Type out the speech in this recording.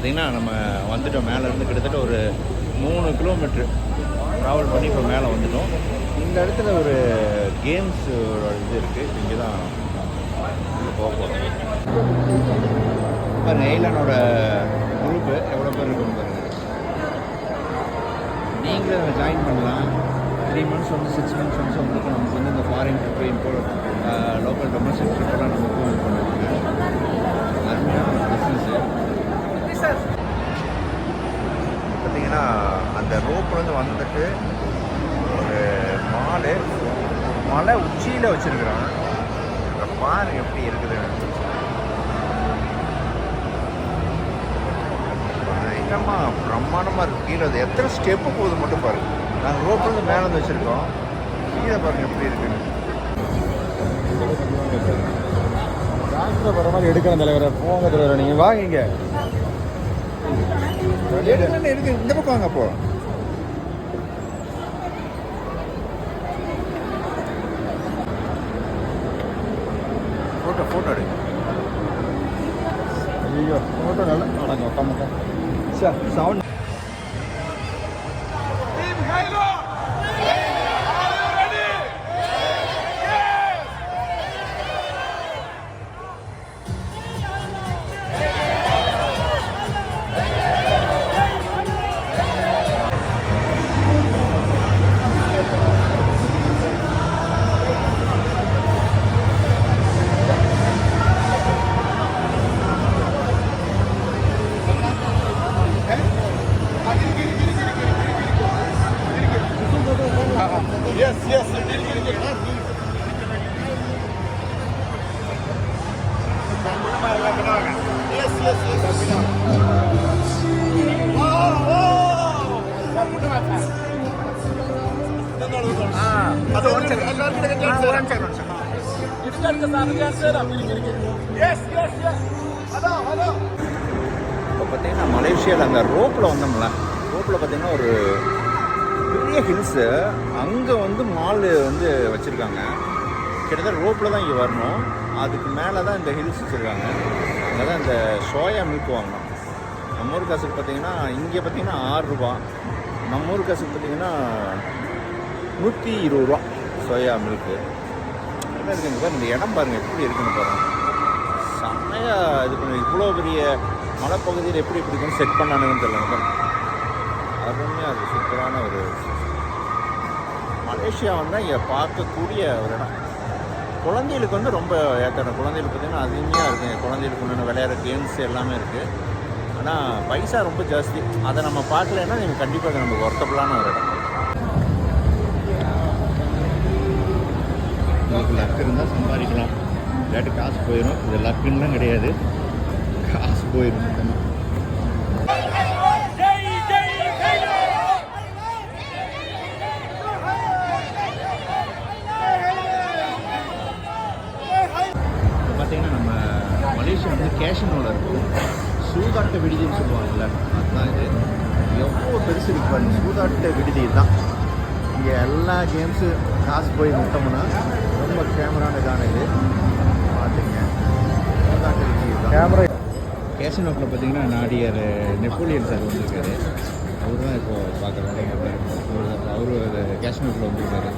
பார்த்திங்கன்னா நம்ம வந்துட்டோம். மேலேருந்து கிட்டத்தட்ட ஒரு 3 கிலோமீட்ரு ட்ராவல் பண்ணி இப்போ மேலே வந்துட்டோம். இந்த இடத்துல ஒரு கேம்ஸ் இது இருக்குது. இங்கே தான் இங்கே போக போகிறோம். பாருங்கள் எய்லானோட குரூப்பு எவ்வளோ பேர் இருக்குன்னு பாருங்கள். நீங்களும் ஜாயின் பண்ணலாம். 3 மந்த்ஸ் வந்து 6 மந்த்ஸ் வந்து உங்களுக்கு நமக்கு வந்து இந்த ஃபாரின் ட்ரிப்பு இப்போ லோக்கல் டொமஸ்டிக் ட்ரிப்பெல்லாம் நமக்கு இது பண்ணுவாங்க. அருமையான பிஸ்னஸ்ஸு. பார்த்திங்கன்னா அந்த ரோப்லேருந்து வந்துட்டு ஒரு மலை உச்சியில் வச்சுருக்குறாங்க. பாருங்க எப்படி இருக்குது. பயங்கரமாக பிரம்மாண்டமாக இருக்குது. கீழே அது எத்தனை ஸ்டெப்பு போகுது மட்டும் பாருங்கள். நாங்கள் ரோப்லேருந்து மேலே வந்து வச்சுருக்கோம். கீழே பாருங்கள் எப்படி இருக்குன்னு. டாக்டரை வர மாதிரி எடுக்கணும் தலைவரை. போங்க தலைவரை, நீங்கள் வாங்க. இங்கே இருக்கு, இந்த பக்கம் வாங்க. அப்போ ஃபோட்டோ எடுங்க. ஐயோ ஃபோட்டோ நல்லா நடக்கும். உட்காந்து சவுண்ட் இப்போ பார்த்தீங்கன்னா மலேசியாவில் அந்த ரோப்பில் வந்தோம்ல. ரோப்பில் பார்த்தீங்கன்னா ஒரு பெரிய ஹில்ஸு. அங்கே வந்து மால் வந்து வச்சுருக்காங்க. கிட்டத்தட்ட ரோப்பில் தான் இங்கே வரணும். அதுக்கு மேலே தான் இந்த ஹில்ஸ் வச்சுருக்காங்க. அங்கே தான் இந்த சோயா மில்க் வாங்கணும். நம்ம ஊர் காசுக்கு பார்த்தீங்கன்னா இங்கே பார்த்தீங்கன்னா 6 ரூபா. நம்ம ஊர் காசுக்கு பார்த்தீங்கன்னா 120 ரூபா சோயா மில்க்கு. என்ன இருக்குங்க பாருங்க. இந்த இடம் பாருங்கள் எப்படி இருக்குன்னு பாருங்கள். செம்மையாக இது பண்ணி இவ்வளோ பெரிய மலைப்பகுதியில் எப்படி இருக்குன்னு செட் பண்ணானுங்கன்னு தெரியல. அருமையாக அது சூப்பரான ஒரு மலேசியா வந்தால் இங்கே பார்க்கக்கூடிய ஒரு இடம். குழந்தைகளுக்கு வந்து ரொம்ப ஏற்ற குழந்தைகளுக்கு பார்த்திங்கன்னா அதிகமாக இருக்குங்க. குழந்தைகளுக்கு ஒன்று விளையாடுற கேம்ஸ் எல்லாமே இருக்குது. ஆனால் பைசா ரொம்ப ஜாஸ்தி. அதை நம்ம பார்க்கலன்னா நீங்கள் கண்டிப்பாக அது நமக்கு ஒர்த்தபுளான ஒரு இடம். உங்களுக்கு லக் இருந்தால் சம்பாதிக்கலாம். இல்லாட்டி காசு போயிடும். இது லக்குன்னுலாம் கிடையாது, காசு போயிடும். பார்த்தீங்கன்னா நம்ம மலேசியா வந்து கேஷனோட இருக்கும். சூதாட்ட விடுதின்னு சொல்லுவாங்கல்ல, அதுதான் இது. எவ்வளோ பெருசு இருக்கு பாருங்க. சூதாட்ட விடுதி தான். இங்கே எல்லா கேம்ஸு காசு போய் விட்டோம்னா ரொம்ப கேமரானதான இது பார்த்துங்க. சூதாட்ட விடுதி தான். கேமரா கேஷனோக்கில் பார்த்தீங்கன்னா நாடியர் நெப்போலியன் சார் வந்திருக்காரு. அவர் தான் இப்போது பார்க்க வேலைங்க. அவரு கேஷனோக்கில் வந்திருக்காரு.